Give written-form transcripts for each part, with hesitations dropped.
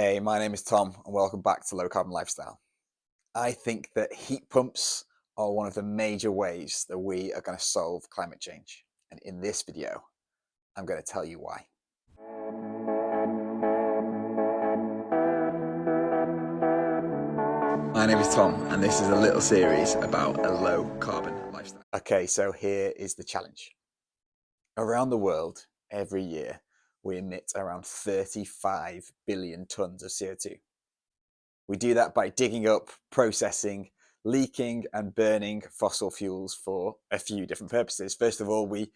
Hey, my name is Tom and welcome back to Low Carbon Lifestyle. I think that heat pumps are one of the major ways that we are going to solve climate change. And in this video, I'm going to tell you why. My name is Tom and this is a little series about a low carbon lifestyle. Okay, so here is the challenge. Around the world, every year, we emit around 35 billion tons of CO2. We do that by digging up, processing, leaking and burning fossil fuels for a few different purposes. First of all, we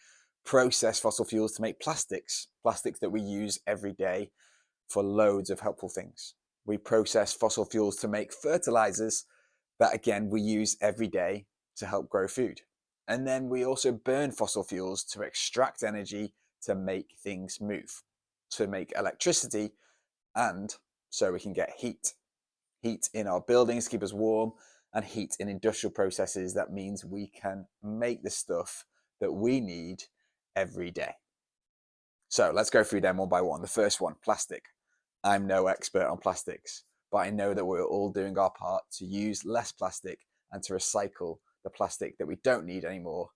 process fossil fuels to make plastics that we use every day for loads of helpful things. We process fossil fuels to make fertilizers that again we use every day to help grow food. And then we also burn fossil fuels to extract energy to make things move, to make electricity, and so we can get heat. Heat in our buildings, keep us warm, and heat in industrial processes. That means we can make the stuff that we need every day. So let's go through them one by one. The first one, plastic. I'm no expert on plastics, but I know that we're all doing our part to use less plastic and to recycle the plastic that we don't need anymore.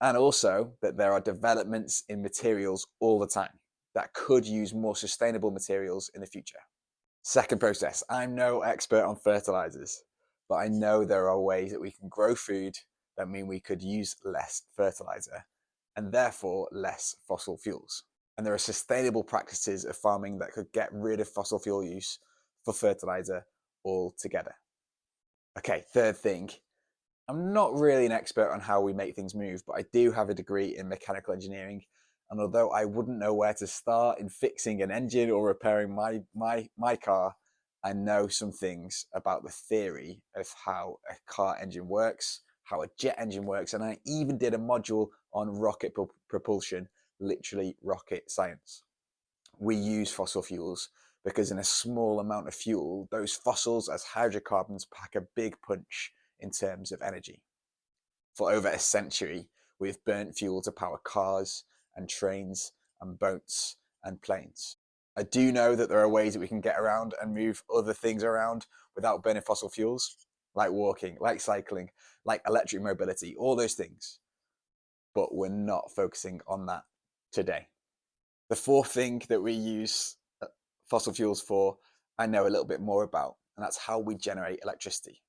And also that there are developments in materials all the time that could use more sustainable materials in the future. Second process, I'm no expert on fertilizers, but I know there are ways that we can grow food that mean we could use less fertilizer and therefore less fossil fuels. And there are sustainable practices of farming that could get rid of fossil fuel use for fertilizer altogether. Okay, third thing, I'm not really an expert on how we make things move, but I do have a degree in mechanical engineering. And although I wouldn't know where to start in fixing an engine or repairing my car, I know some things about the theory of how a car engine works, how a jet engine works, and I even did a module on rocket propulsion, literally rocket science. We use fossil fuels because in a small amount of fuel, those fossils as hydrocarbons pack a big punch in terms of energy. For over a century, we've burnt fuel to power cars and trains and boats and planes. I do know that there are ways that we can get around and move other things around without burning fossil fuels, like walking, like cycling, like electric mobility, all those things. But we're not focusing on that today. The fourth thing that we use fossil fuels for, I know a little bit more about, and that's how we generate electricity.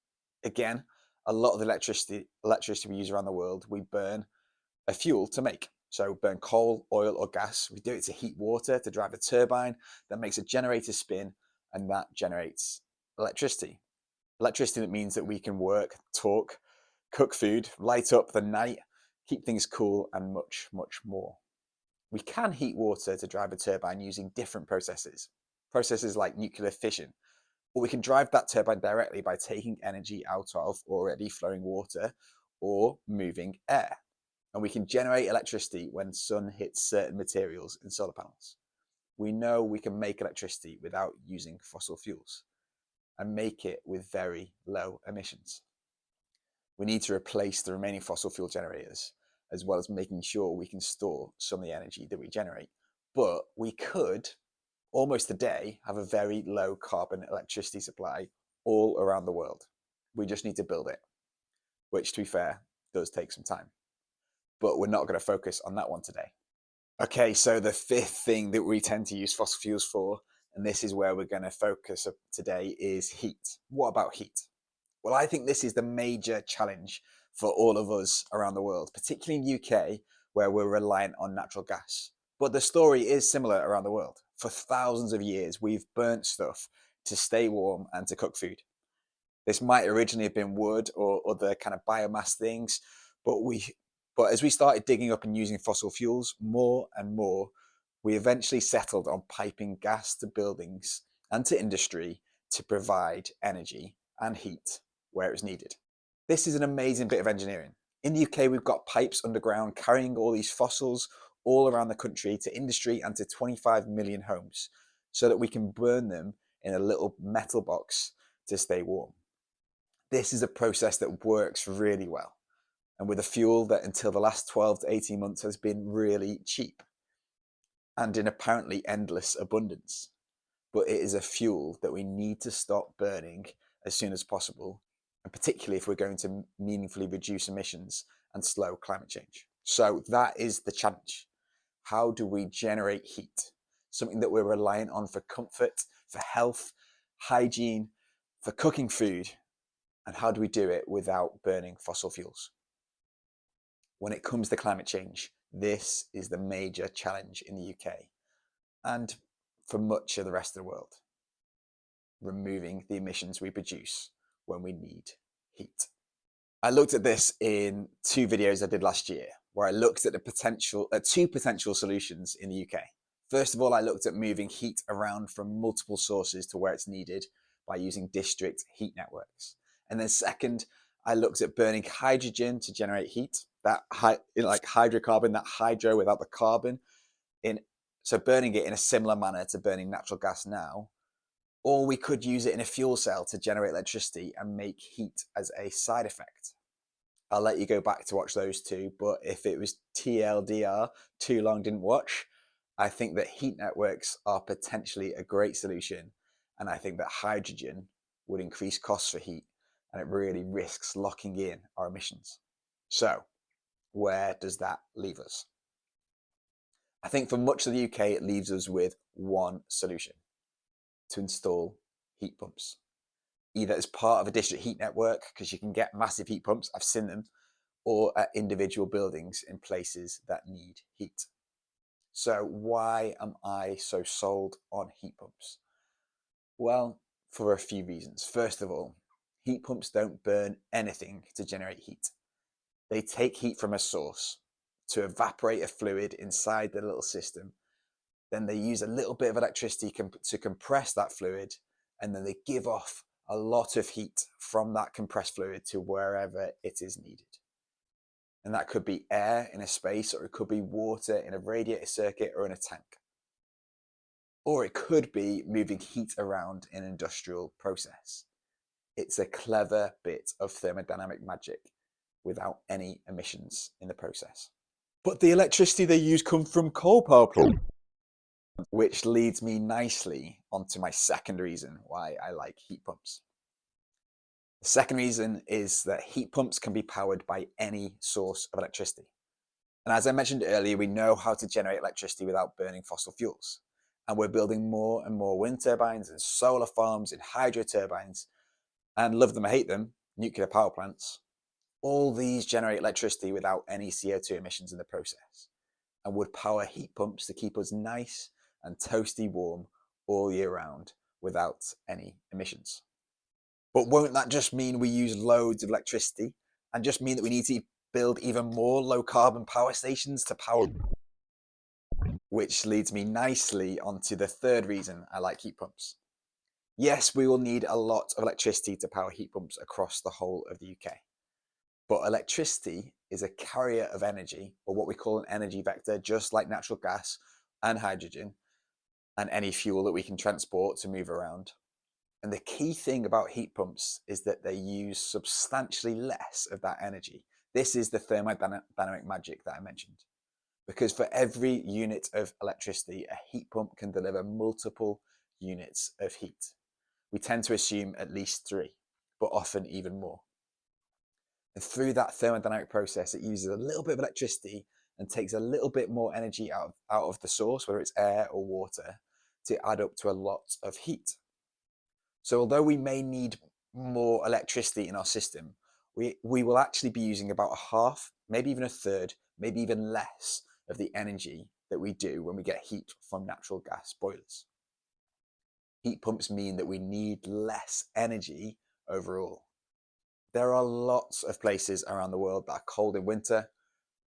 Again, a lot of the electricity we use around the world, we burn a fuel to make. So burn coal, oil, or gas. We do it to heat water, to drive a turbine that makes a generator spin, and that generates electricity. Electricity that means that we can work, talk, cook food, light up the night, keep things cool, and much, much more. We can heat water to drive a turbine using different processes like nuclear fission, or we can drive that turbine directly by taking energy out of already flowing water or moving air. And we can generate electricity when sun hits certain materials in solar panels. We know we can make electricity without using fossil fuels and make it with very low emissions. We need to replace the remaining fossil fuel generators, as well as making sure we can store some of the energy that we generate. But we could almost today have a very low carbon electricity supply all around the world. We just need to build it, which to be fair, does take some time. But we're not going to focus on that one today. Okay, so the fifth thing that we tend to use fossil fuels for, and this is where we're going to focus today, is heat. What about heat? Well, I think this is the major challenge for all of us around the world, particularly in the UK, where we're reliant on natural gas. But the story is similar around the world. For thousands of years, we've burnt stuff to stay warm and to cook food. This might originally have been wood or other kind of biomass things, but as we started digging up and using fossil fuels more and more, we eventually settled on piping gas to buildings and to industry to provide energy and heat where it was needed. This is an amazing bit of engineering. In the UK, we've got pipes underground carrying all these fossils all around the country to industry and to 25 million homes so that we can burn them in a little metal box to stay warm. This is a process that works really well, and with a fuel that until the last 12 to 18 months has been really cheap and in apparently endless abundance. but it is a fuel that we need to stop burning as soon as possible, and particularly if we're going to meaningfully reduce emissions and slow climate change. So that is the challenge. How do we generate heat? Something that we're reliant on for comfort, for health, hygiene, for cooking food, and how do we do it without burning fossil fuels? When it comes to climate change, this is the major challenge in the UK and for much of the rest of the world. Removing the emissions we produce when we need heat. I looked at this in 2 videos I did last year, where I looked at the two potential solutions in the UK. First of all, I looked at moving heat around from multiple sources to where it's needed by using district heat networks. And then second, I looked at burning hydrogen to generate heat, like hydrocarbon, that hydro without the carbon, so burning it in a similar manner to burning natural gas now, or we could use it in a fuel cell to generate electricity and make heat as a side effect. I'll let you go back to watch those two, but if it was TLDR, too long didn't watch, I think that heat networks are potentially a great solution, and I think that hydrogen would increase costs for heat, and it really risks locking in our emissions. So where does that leave us? I think for much of the UK, it leaves us with one solution: to install heat pumps, either as part of a district heat network, because you can get massive heat pumps, I've seen them, or at individual buildings in places that need heat. So why am I so sold on heat pumps? Well, for a few reasons. First of all, heat pumps don't burn anything to generate heat. They take heat from a source to evaporate a fluid inside the little system. Then they use a little bit of electricity to compress that fluid, and then they give off a lot of heat from that compressed fluid to wherever it is needed. And that could be air in a space, or it could be water in a radiator circuit or in a tank. Or it could be moving heat around in an industrial process. It's a clever bit of thermodynamic magic without any emissions in the process. But the electricity they use comes from coal power plants, which leads me nicely onto my second reason why I like heat pumps. The second reason is that heat pumps can be powered by any source of electricity. And as I mentioned earlier, we know how to generate electricity without burning fossil fuels. And we're building more and more wind turbines and solar farms and hydro turbines, and love them or hate them, nuclear power plants. All these generate electricity without any CO2 emissions in the process, and would power heat pumps to keep us nice and toasty warm all year round without any emissions. But won't that just mean we use loads of electricity, and just mean that we need to build even more low carbon power stations to power? Which leads me nicely onto the third reason I like heat pumps. Yes, we will need a lot of electricity to power heat pumps across the whole of the UK. But electricity is a carrier of energy, or what we call an energy vector, just like natural gas and hydrogen and any fuel that we can transport to move around. And the key thing about heat pumps is that they use substantially less of that energy. This is the thermodynamic magic that I mentioned. Because for every unit of electricity, a heat pump can deliver multiple units of heat. We tend to assume at least 3, but often even more. And through that thermodynamic process, it uses a little bit of electricity and takes a little bit more energy out of the source, whether it's air or water, to add up to a lot of heat. So although we may need more electricity in our system, we will actually be using about a half, maybe even a third, maybe even less of the energy that we do when we get heat from natural gas boilers. Heat pumps mean that we need less energy overall. There are lots of places around the world that are cold in winter,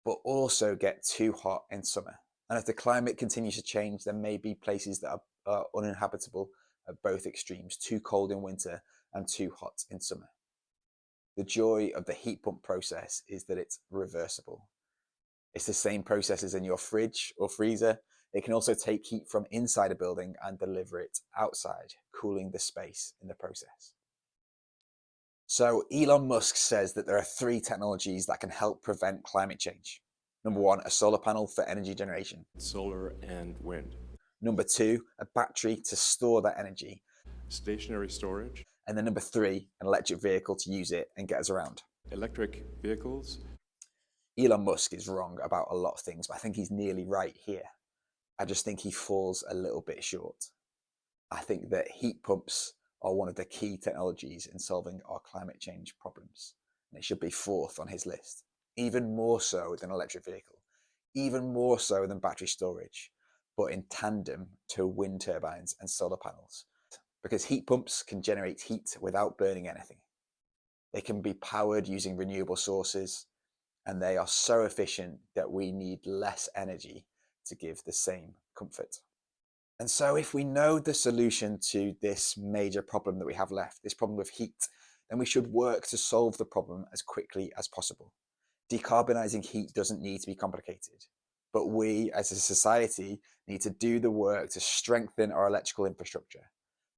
but also get too hot in summer. And if the climate continues to change, there may be places that are uninhabitable at both extremes, too cold in winter and too hot in summer. The joy of the heat pump process is that it's reversible. It's the same process as in your fridge or freezer. It can also take heat from inside a building and deliver it outside, cooling the space in the process. So Elon Musk says that there are 3 technologies that can help prevent climate change. Number 1, a solar panel for energy generation. Solar and wind. Number 2, a battery to store that energy. Stationary storage. And then number 3, an electric vehicle to use it and get us around. Electric vehicles. Elon Musk is wrong about a lot of things, but I think he's nearly right here. I just think he falls a little bit short. I think that heat pumps are one of the key technologies in solving our climate change problems, and it should be 4th on his list, even more so than electric vehicle, even more so than battery storage, but in tandem to wind turbines and solar panels, because heat pumps can generate heat without burning anything. They can be powered using renewable sources, and they are so efficient that we need less energy to give the same comfort. And so if we know the solution to this major problem that we have left, this problem of heat, then we should work to solve the problem as quickly as possible. Decarbonising heat doesn't need to be complicated, but we as a society need to do the work to strengthen our electrical infrastructure.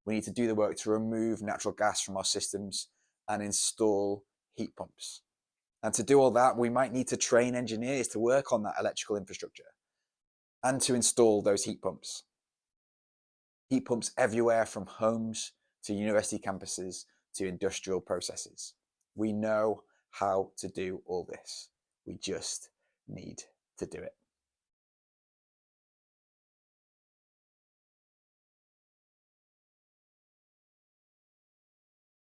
We need to do the work to remove natural gas from our systems and install heat pumps. And to do all that, we might need to train engineers to work on that electrical infrastructure and to install those heat pumps. Heat pumps everywhere from homes to university campuses to industrial processes. We know how to do all this. We just need to do it.